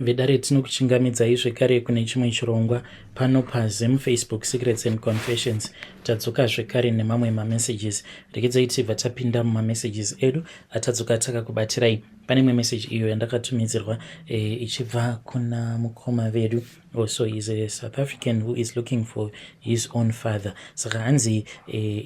vedare tinokuchingamidzai zvekare kune chimwe chirongwa pano paZim Facebook Secrets and Confessions. Tadzoka zvekare nemamwe mamessages. Regedzai tibva tapinda mumamessages edu atadzoka takakubatirai. Pane imwe message iyo yandakatumidzirwa ichibva kuna mukoma vedu. Also is a South African who is looking for his own father. Saka hanzi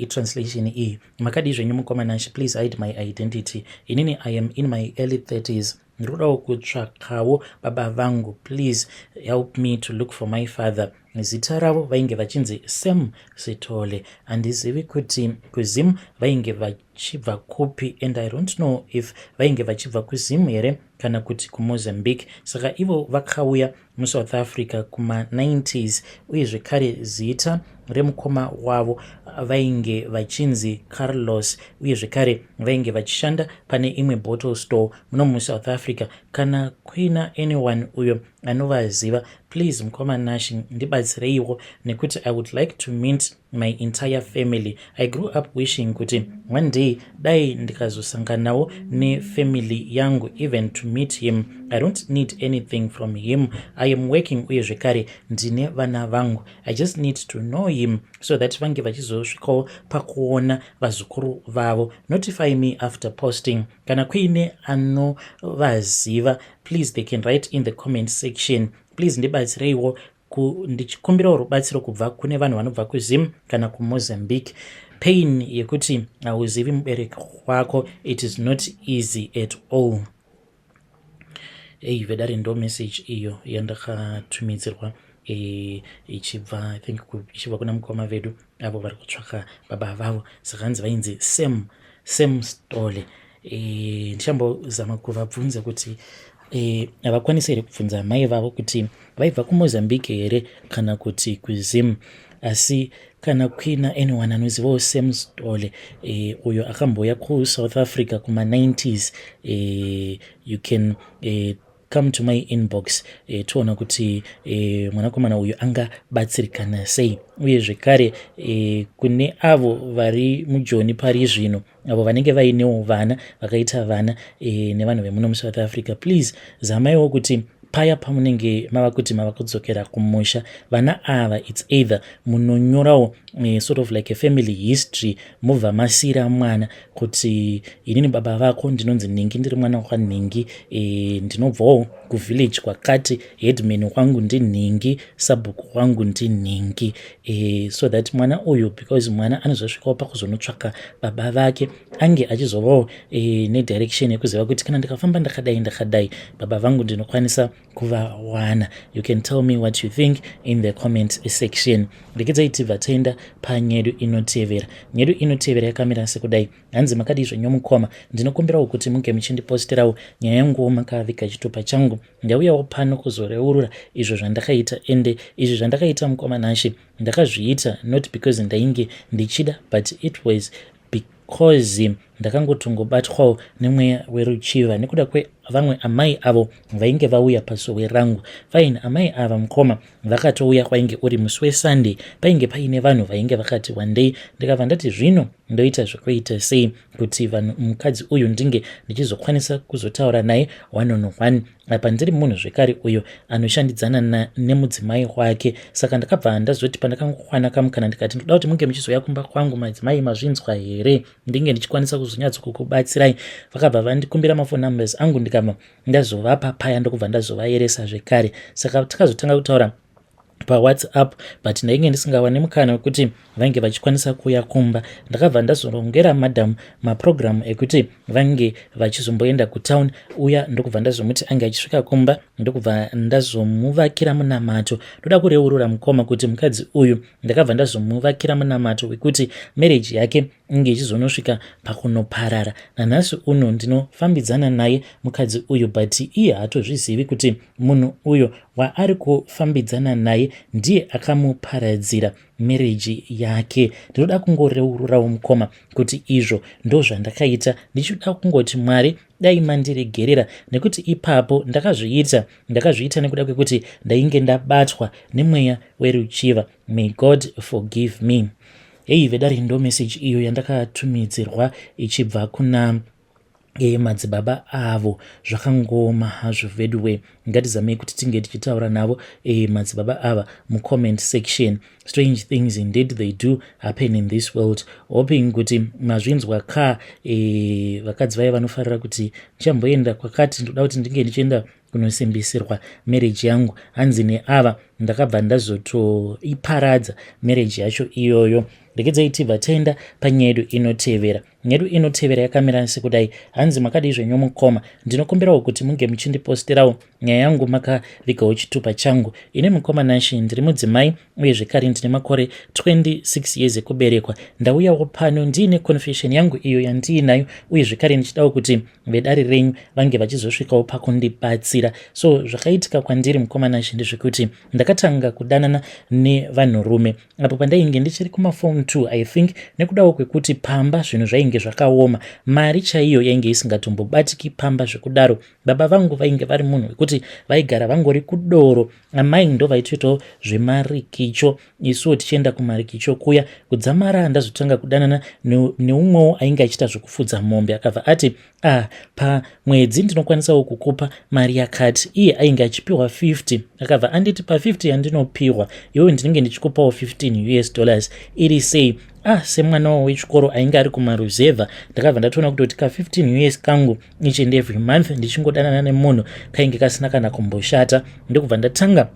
translation iyi. Makadi zvenyu mukoma nashi, please hide my identity. Inini I am in my early 30s. Ndodawo kutsvakawo baba vangu, please help me to look for my father. Zita ravo vainge vachinzi Sam Sitole. Handizivi kuti kuZim vainge vachibva kupi, and I don't know if vainge vachibva kuZim here kana kuti kuMozambique. Saka ivo vakauya muSouth Africa kuma 90s, uye zvekare zita remukoma wavo vainge vachinzi Carlos, uye zvekare vainge vachishanda pane imwe bottle store muno muSouth Africa. Kana kuina anyone uyo anovaziva, please mukoma nashi ndibatsireiwo, nekuti I would like to meet my entire family. I grew up wishing kuti one day dai ndikazosanganawo nefamily yangu, even to meet him. I don't need anything from him. I am working, uye zvekare ndine vana vangu. I just need to know him so that vange vachizosvikawo pakuona vazukuru vavo. Notify me after posting. Kana kuine anovaziva, please they can write in the comment section. Please ndibatsireiwo ndichikumbirawo rubatsiro kubva kune vanhu vanobva kuZim kana kuMozambique. Pain yekuti hauzivi mubereki wako, it is not easy at all. Vedare ndo message iyo yandakatumidzirwa ichibva I think ichibva kuna mukoma vedu avo vari kutsvaka baba vavo. Saka hanzi vainzi Sam Stole. Ndichambozama kuvabvunza kuti havakwanisi here kubvunza mai vavo kuti vaibva kuMozambique here kana kuti kuZim. Asi kana kuina anyone anozivawo Sam Stole uyo akamboya kuSouth Africa kuma 90s, you can come to my inbox toona kuti mwanakomana uyu angabatsirikana sei. Uye zvekare kune avo vari mujoni pari zvino, avo vanenge vainewo vana vakaita vana nevanhu vemuno muSouth Africa, please zamaiwo kuti paya pamunenge mava kuti mava kudzokera kumusha, vana ava it's either munonyorawo sort of like a family history, mubva masira mwana kuti inini baba vako ndinonzi Ningi, ndiri mwana waNingi, ndinobvawo kuvillage kwakati, headman wangu ndiNingi, sabhuku wangu ndiNingi, so that mwana uyu, because mwana anozosvikawo pakuzonotsvaka baba vake, ange achizovawo nedirection yekuziva kuti kana ndikafamba ndakadai baba vangu ndinokwanisa kuvawana. You can tell me what you think in the comment section. Regedzai tibva taenda panyedu inotevera. Nyedu inotevera yakamira sekudai. Hanzi makadi zvenyu mukoma, ndinokumbirawo kuti munge muchindiposterawo nyaya yangu makavika chitupa changu. Ndauyawo pano kuzoreurura izvo zvandakaita, ende izvi zvandakaita mukoma nashi ndakazviita not because ndainge ndichida, but it was because ndakangotongobatwawo nemweya weruchiva nekuda kwevamwe amai avo vainge vauya pasowe rangu. Fine, amai ava mukoma vakatouya kwainge uri musi weSunday, painge paine vanhu vainge vakati one day, ndikabva ndati zvino ndoita zvekuita sei kuti mukadzi uyu ndinge ndichizokwanisa kuzotaura naye one on one, apa ndiri munhu zvekare uyo anoshandidzana nemudzimai wake. Saka ndakabva ndazoti pandakangokwana kamukana ndikati ndoda kuti munge muchizoya kumba kwangu madzimai, mazvinzwa here ndinge ndichikwanisa kuzonyatsokukubatsirai. Vakabva vandikumbira mafoni numbers angu, ndikabva ndazovapa paya ndokubva ndazovayeresa zvekare. Saka takazotanga kutaura paWhatsApp, but ndainge ndisingawani mukana wekuti vange vachikwanisa kuya kumba. Ndakabva ndazorongera madam maprogram ekuti vange vachizomboenda kutown, uya ndokubva ndazomuti ange achisvika kumba, ndokubva ndazomuvakira munamato. Ndoda kureurura mukoma kuti mukadzi uyu ndakabva ndazomuvakira munamato wekuti marriage yake inge ichizonosvika pakunoparara. Nanhasi uno ndinofambidzana naye mukadzi uyu, but iye hatozvizivi kuti munhu uyo waari kufambidzana naye ndiye akamuparadzira marriage yake. Ndinoda kungoreururawo mukoma kuti izvo ndo zvandakaita, ndichida kungoti Mwari dai mandiregerera, nekuti ipapo ndakazviita nekuda kwekuti ndainge ndabatwa nemweya weruchiva. May God forgive me. Vedare ndo message iyo yandakatumidzirwa ichibva kuna madzibaba avo zvakangoma hazvo vedway. Ngatizamei kuti tinge tichitaura navo madzibaba ava mucomment section. Strange things indeed they do happen in this world. Hoping kuti mazvinzwa ka vakadzi vaya vanofarira kuti ndichamboenda kwakati ndoda kuti ndinge ndichienda kunosimbisirwa marriage yangu, hanzi neava ndakabva ndazotoiparadza marriage yacho iyoyo. Regedzai tibva taenda panyaya yedu inotevera. Nyaya yedu inotevera yakamira sekudai. Hanzi makadai zvenyu mukoma, ndinokumbirawo kuti munge muchindiposterawo nyaya yangu makavigawo chitupa changu. Ine mukoma Nashi ndiri mudzimai uye zvekare ndine makore 26 years ekuberekwa. Ndauyawo pano ndiine confession yangu iyo yandiinayo uye zvekare ndichidawo kuti vedare renyu vange vachizosvikawo pakundibatsira. So zvakaitika kwandiri mukoma Nashi ndezvekuti ndakatanga kudanana nevanhurume apo pandainge ndichiri kumaform 2 I think, nekudawo kwekuti pamba zvinhu zvainge zvakaoma, mari chaiyo yainge isingatombobatiki pamba zvekudaro. Baba vangu vainge vari munhu wekuti vaigara vangori kudoro, amai ndo vaitoitawo zvemarikicho, isuwo tichienda kumarikicho kuya. Kudzamara ndazotanga kudanana neumwewo ainge achiita zvokufudza mombe, akabva ati pamwedzi ndinokwanisawo kukupa mari yakati. Iye ainge achipiwa 50, akabva anditi pa50 yandinopiwa iwewe ndinenge ndichikupawo $15 iri sei? Semwana wechikoro ainge ari kumaruzevha ndakabva ndatoona kuti ka $15 kangu each and every month ndichingodanana nemunhu kainge kasina kana kumboshata. Ndokubva ndatanga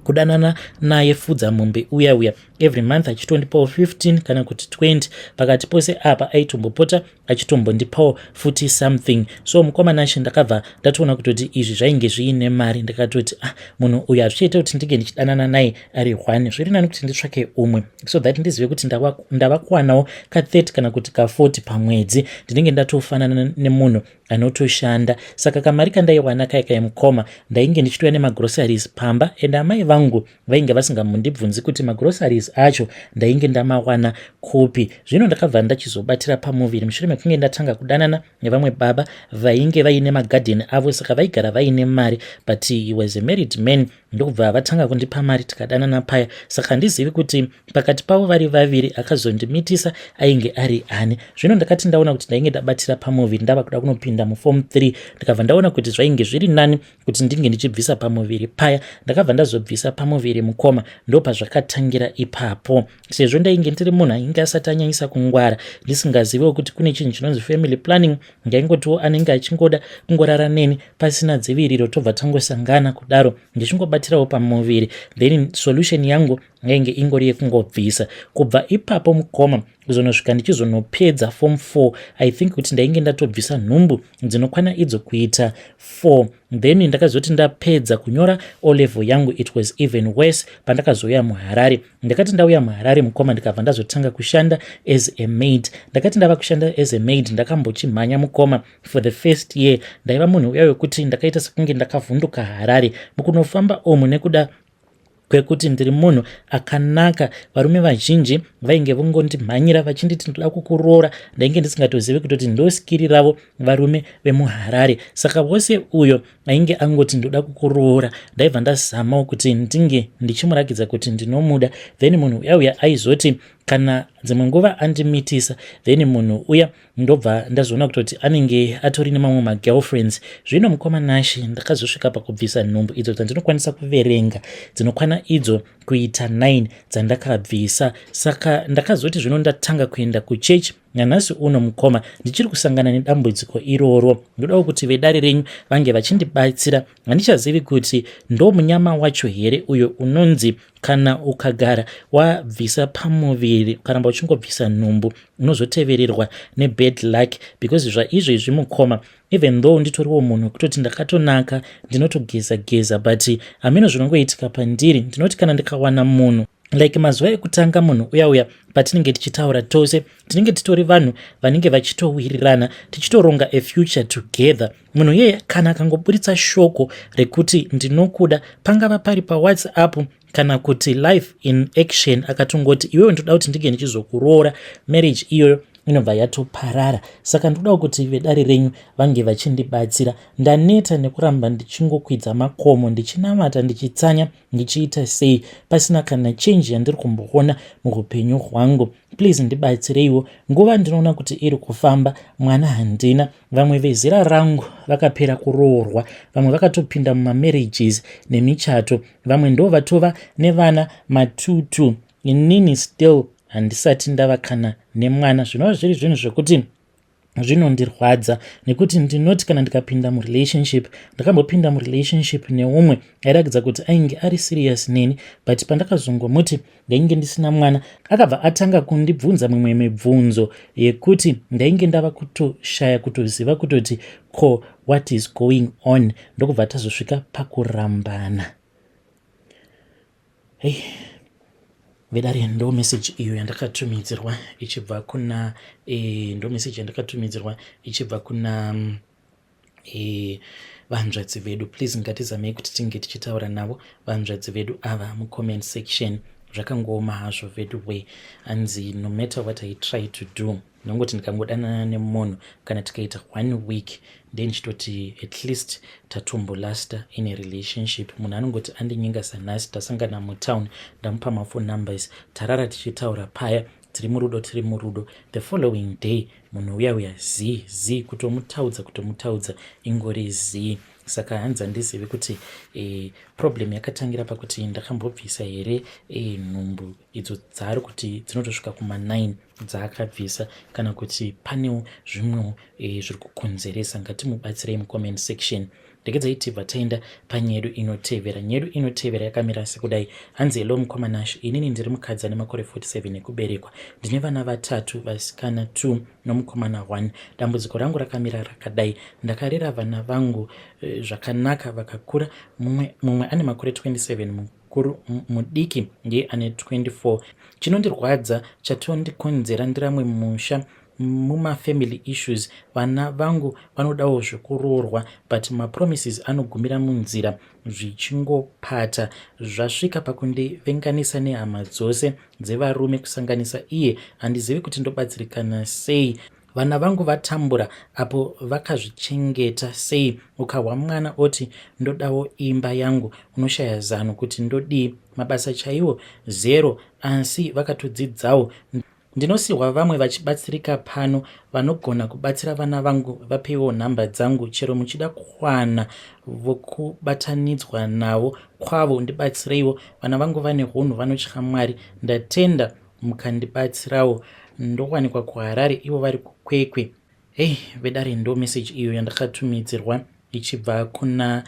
kudanana naye fudza mombe uya every month achitondipawo 15 kana kuti 20, pakati pose apa aitombopota achitombondipawo futi something. So mukoma Nashi ndakabva ndatoona kutoti izvi zvainge zviine mari, ndakatoti munhu uyu azvichaita kuti ndinge ndichidanana naye ari 1, zviri nani kuti nditsvake umwe so that ndizive kuti ndava kuwanawo ka 30 kana kuti ka 40 pamwedzi, ndinenge ndatofanana nemunhu anotoshanda. Saka kamari kandaiwana kai mukoma ndainge ndichitoya nemagroceries pamba, and amai vangu vainge vasingambondibvunzi kuti magroceries acho ndainge ndamawana kupi. Zvino ndakabva ndachizobatira pamuviri mushure mekunge ndatanga kudanana nevamwe baba vainge vaine magarden avo, saka vaigara vaine mari, but he was a married man. Ndokubva vatanga kundipa mari tikadanana paya, saka ndizivi kuti pakati pavo vari vaviri akazondimitisa ainge ari ani. Zvino ndakati ndaona kuti ndainge ndabatira pamuviri ndava kuda kunopinda muform 3, ndikabva ndaona kuti zvainge zviri nani kuti ndinge ndichibvisa pamuviri paya. Ndakabva ndazobvisa pamuviri mukoma, ndopa zvakatangira ipapo. Sezvo ndainge ndiri munhu ainge asati anyanyisa kungwara, ndisingaziviwo kuti kune chinhu chinonzi family planning, ndaingotiwo anenge achingoda kungorara neni pasina dziviriro, tobva tangosangana kudaro ndichingobatirawo pamuviri, then solution yangu yainge ingori yekungobvisa. Kubva ipapo mukoma kuzonosvika ndichizonopedza form 4, I think kuti ndainge ndatobvisa nhumbu dzinokwana idzo kuita 4. Then ndakazoti ndapedza kunyora O level yangu it was even worse pandakazouya muHarare. Ndakati ndauya muHarare mukoma ndikabva ndazotanga kushanda as a maid. Ndakati ndava kushanda as a maid ndakambochimhanya mukoma for the first year. Ndaiva munhu uya wekuti ndakaita sekunge ndakavhunduka Harare mukunofamba omu nekuda kwekuti ndiri munhu akanaka. Varume vazhinji vainge vongondimhanyira vachinditi ndoda kukuroora, ndainge ndisingatozivi kutoti ndoskiri ravo varume vemuHarare. Saka wose uyo ainge angoti ndoda kukuroora, ndaibva ndazamawo kuti ndinge ndichimurakidza kuti ndinomuda, then munhu uya aizoti kana dzimwe nguva andimitisa, then munhu uya ndobva ndazoona kutoti anenge atori nemamwe magirlfriends. Zvino mukoma Nashi ndakazosvika pakubvisa nhumbu idzo dzandinokwanisa kuverenga dzinokwana idzo kuita 9 dzandakabvisa. Saka ndakazoti zvino ndatanga kuenda kuchechi. Nanhasi uno mukoma ndichiri kusangana nedambudziko iroro, ndodawo kuti vedare renyu vange vachindibatsira. Handichazivi kuti ndo munyama wacho here uyo unonzi kana ukagara wabvisa pamuviri karamba uchingobvisa nhumbu unozotevererwa nebad luck, because zvaizvizvi mukoma even though nditoriwo munhu kutoti ndakatonaka ndinotogeza but hameno zvinongoitika pandiri. Ndinoti kana ndikawana munhu like mazuva ekutanga munhu uya patinenge tichitaura tose tinenge titori vanhu vanenge vachitowirirana tichitoronga a future together. Munhu yeye kana akangoburitsa shoko rekuti ndinokuda, pangava pari paWhatsApp kana kuti life in action, akatongoti iwewe ndoda kuti ndinge ndichizokuroora, marriage iyoyo inobva yatoparara. Saka ndoda kuti vedare renyu vange vachindibatsira. Ndaneta nekuramba ndichingokwidza makomo, ndichinamata, ndichitsanya, ndichiita sei pasina kana chenji yandiri kumboona muupenyu hwangu. Please ndibatsireiwo. Nguva ndinoona kuti iri kufamba, mwana handina. Vamwe vezera rangu vakapera kuroorwa, vamwe vakatopinda mumamarriages nemichato, vamwe ndo vatova nevana matutu. Inini still handisati ndava kana nemwana. Zvinova zviri zvinhu zvokuti zvinondirwadza, nekuti ndinoti kana ndikapinda murelationship, ndakambopinda murelationship neumwe airatidza kuti ainge ari serious neni, but pandakazongomuti ndainge ndisina mwana, akabva atanga kundibvunza mimwe mibvunzo yekuti ndainge ndava kutoshaya kutoziva kutoti ko what is going on, ndokubva tazosvika pakurambana. Hey, vedare ndo message iyo yandakatumidzirwa ichibva kuna ndo message yandakatumidzirwa ichibva kuna vanzvadzi vedu. Please ngatizamei kuti tinge tichitaura navo vanzvadzi vedu ava mucomment section. Zvakangooma hazvo vedu we, hanzi no matter what I try to do, nongoti ndikangodanana nemunhu kana tikaita 1 week then chitoti at least tatombolasta in a relationship, munhu anongoti andinyenga sanhasi tasangana mutown, ndamupa mafone numbers, tarara tichitaura paya, tiri murudo, the following day munhu uya zi kutomutaudza ingori zi. Saka hanzi handizivi kuti problem yakatangira pakuti ndakambobvisa here nhumbu idzo dzaari kuti dzinotosvika kuma9 dzaakabvisa, kana kuti panewo zvimwewo zviri kukonzeresa. Ngatimubatsirei mucomment section. Ndegedzaitibva taenda panyedu inotevera. Nyedu inotevera yakamira sekudai. Hanzi hello mukomanashi, inini ndiri mukadzi ane makore 47 ekuberekwa, ndine vana 3, vasikana 2 nomukomana 1. Dambudziko rangu rakamira rakadai: ndakarera vana vangu zvakanaka vakakura. Mumwe ane makore 27, mukuru mudiki ndiye ane 24. Chinondirwadza chatondikonzera ndiramwe musha mumafamily issues. Vana vangu vanodawo zvekuroorwa, but mapromises anogumira munzira zvichingopata. Zvasvika pakundivenganisa nehama dzose dzevarume kusanganisa iye. Handizivi kuti ndobatsirikana sei. Vana vangu vatambura apo vakazvichengeta sei. Ukahwa mwana oti ndodawo imba yangu, unoshaya zano kuti ndodii. Mabasa chaiwo 0, asi vakatodzidzawo. Ndinosiwa vamwe vachibatsirika pano, vanogona kubatsira vana vangu vapewo nhamba dzangu, chero muchida kuwana vokubatanidzwa navo kwavo ndibatsireiwo. Vana vangu vane hunhu, vanotya Mwari, ndatenda mukandibatsirawo. Ndowanikwa kuHarare, ivo vari kuKwekwe. Hey, vedare ndo message iyo yandakatumidzirwa ichibva kuna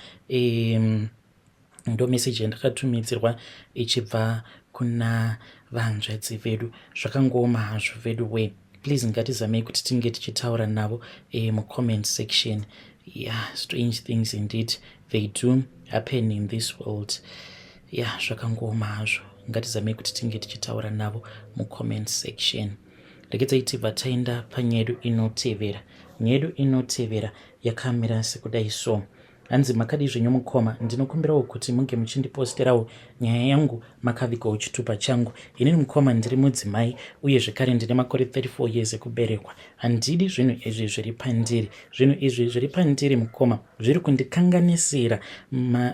ndo message yandakatumidzirwa ichibva kuna vanzvadzi vedu. Zvakangooma hazvo vedu we, please ngatizamei kuti tinge tichitaura navo mucomment section. Yeah, strange things indeed they do happen in this world. Yeah, zvakangooma hazvo, ngatizamei kuti tinge tichitaura navo mucomment section. Ndegedzaitibva taenda panyedu inotevera. Nyedu inotevera yakamira sekudai so: hanzi makadi zvenyu mukoma, ndinokumbirawo kuti munge muchindiposterawo nyaya yangu makavigawo chitupa changu. Inini mukoma ndiri mudzimai, uye zvekare ndine makore 34 years ekuberekwa. Handidi zvinhu izvi zviri pandiri. Zvinhu izvi zviri pandiri mukoma zviri kundikanganisira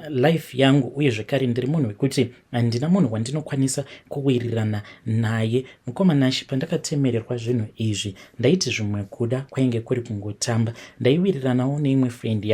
life yangu, uye zvekare ndiri munhu wekuti handina munhu wandinokwanisa kuwirirana naye. Mukoma nashi, pandakatemererwa zvinhu izvi ndaiti zvimwe kuda kwainge kuri kungotamba. Ndaiwiriranawo neimwe friend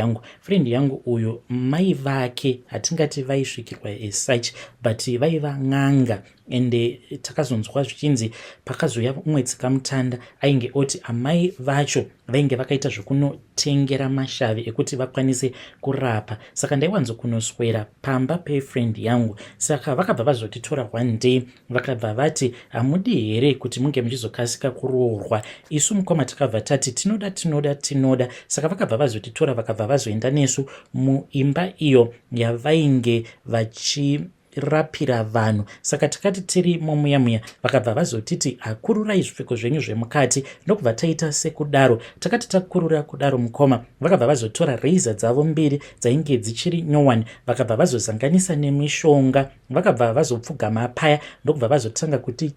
yangu uyo mai vake hatingati vaisvikirwa as such, but vaiva n'anga. Ende takazonzwa zvichinzi pakazoya umwe tsikamutanda ainge oti amai vacho vainge vakaita zvokunotengera mashavi ekuti vakwanise kurapa. Saka ndaiwanzokunoswera pamba pefriend yangu. Saka vakabva vazotitora one day vakabva vati hamudi here kuti munge muchizokasika kuroorwa. Isu mukoma takabva tati tinoda. Saka vakabva vazotitora vakabva vazoenda nesu muimba iyo yavainge vachirapira vanhu. Saka takati tiri momuya vakabva vazotiti akururai zvipfeko zvenyu zvemukati. Ndokubva taita sekudaro. Takati takurura kudaro mukoma vakabva vazotora razor dzavo 2 dzainge dzichiri nyowani, vakabva vazozanganisa nemishonga, vakabva vazopfugama paya. Ndokubva vazotanga kuti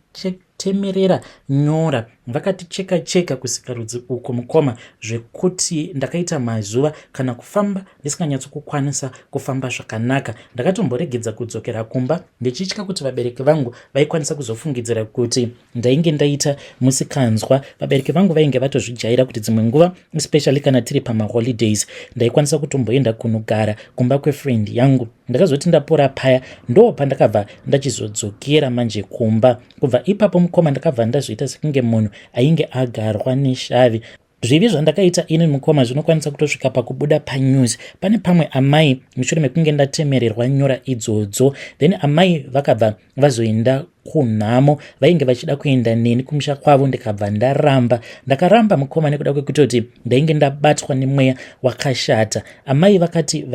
temerera nyora vakaticheka kusika rudzi uko mukoma, zvekuti ndakaita mazuva kana kufamba ndisinganyatsokukwanisa kufamba zvakanaka. Ndakatomboregedza kudzokera kumba ndichitya kuti vabereki vangu vaikwanisa kuzofungidzira kuti ndainge ndaita musikanzwa. Vabereki vangu vainge vatozvijaira kuti dzimwe nguva, especially kana tiri pamaholidays, ndaikwanisa kutomboenda kunogara kumba kwefriend yangu. Ndakazoti ndapora paya ndo pandakabva ndachizodzokera manje kumba. Kubva ipapo mukoma ndakabva ndazviita sekunge munhu ainge agarwa neshavi. Zvivi zvandakaita ini mukoma zvinokwanisa kutosvika pakubuda panews. Pane pamwe amai mushure mekunge ndatemererwa nyora idzodzo, then amai vakabva vazoenda kunhamo, vainge vachida kuenda neni kumusha kwavo, ndikabva ndakaramba mukoma nekuda kwekutoti ndainge ndabatwa nemweya wakashata. Amai vakati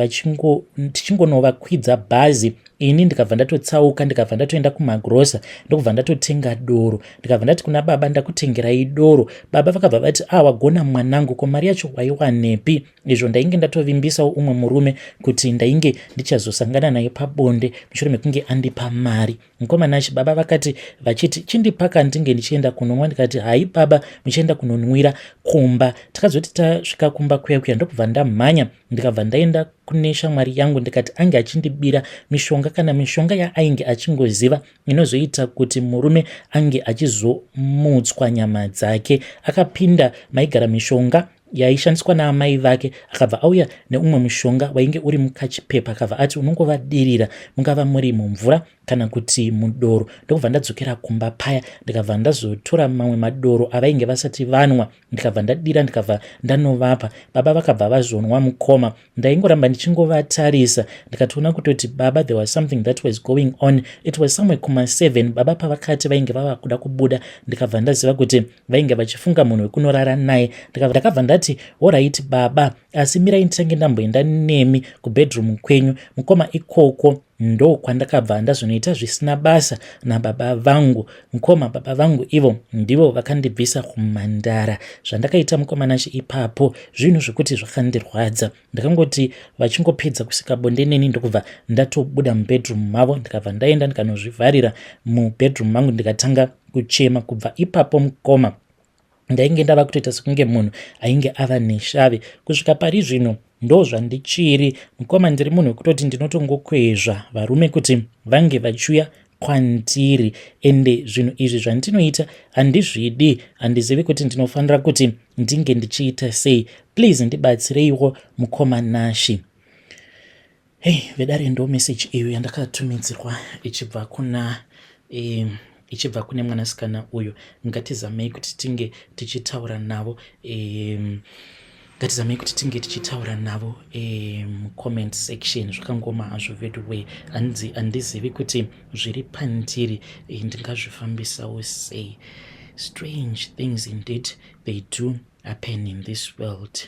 tichingonovakwidza bhazi, ini ndikabva ndatotsauka, ndikabva ndatoenda kumagrosa ndokubva ndatotenga doro. Ndikabva ndati kuna baba, ndakutengerai doro. Baba vakabva vati, wagona mwanangu, ko mari yacho waiwanepi? Izvo ndainge ndatovimbisawo umwe murume kuti ndainge ndichazosangana naye pabonde mushure mekunge andipa mari. Mukoma nacho baba vakati vachiti chindipaka ndinge ndichienda kunonwa. Ndikati hai baba, muchienda kunonwira kumba. Takazoti tasvika kumba kuya ndokubva ndamhanya ndikabva ndaenda kune shamwari yangu ndikati ange achindibira mishonga kana mishonga yaainge achingoziva inozoita kuti murume ange achizomutswa nyama dzake. Akapinda maigara mishonga yaishandiswa naamai vake, akabva auya neumwe mushonga wainge uri mukachipepa, akabva ati unongovadirira, mungava muri mumvura kana kuti mudoro. Ndokubva ndadzokera kumba paya ndikabva ndazotora mamwe madoro avainge vasati vanwa, ndikabva ndadira ndikabva ndanovapa. Baba vakabva vazonwa mukoma. Ndaingoramba ndichingovatarisa ndikatoona kutoti baba, there was something that was going on. It was somewhere kuma 7 baba pavakati vainge vava kuda kubuda. Ndikabva ndaziva kuti vainge vachifunga munhu wekunorara naye. Ndakabva ndati alright baba, asi mirai nditange ndamboenda nemi kubedroom kwenyu. Mukoma ikoko ndo kwandakabva ndazonoita zvisina basa nababa vangu. Mukoma baba vangu ivo ndivo vakandibvisa kumhandara. Zvandakaita mukoma nacho ipapo zvinhu zvekuti zvakandirwadza. Ndakangoti vachingopedza kusika bonde neni ndokubva ndatobuda mubedroom mavo, ndikabva ndaenda ndikanozvivharira mubedroom mangu ndikatanga kuchema. Kubva ipapo mukoma ndainge ndava kutoita sekunge munhu ainge ava neshavi. Kusvika pari zvino ndo zvandichiri mukoma, ndiri munhu wekutoti ndinotongokwezva varume kuti vange vachiuya kwandiri, ende zvinhu izvi zvandinoita handizvidi. Handizivi kuti ndinofanira kuti ndinge ndichiita sei. Please ndibatsireiwo mukoma Nashi. Vedare ndo message iyo yandakatumidzirwa ichibva kune mwanasikana uyu. Ngatizamei kuti tinge tichitaura navo comment section. Zvakangoma hazvo vedway, handizivi kuti zviri pandiri ndingazvifambisawo sei. Strange things indeed they do happen in this world.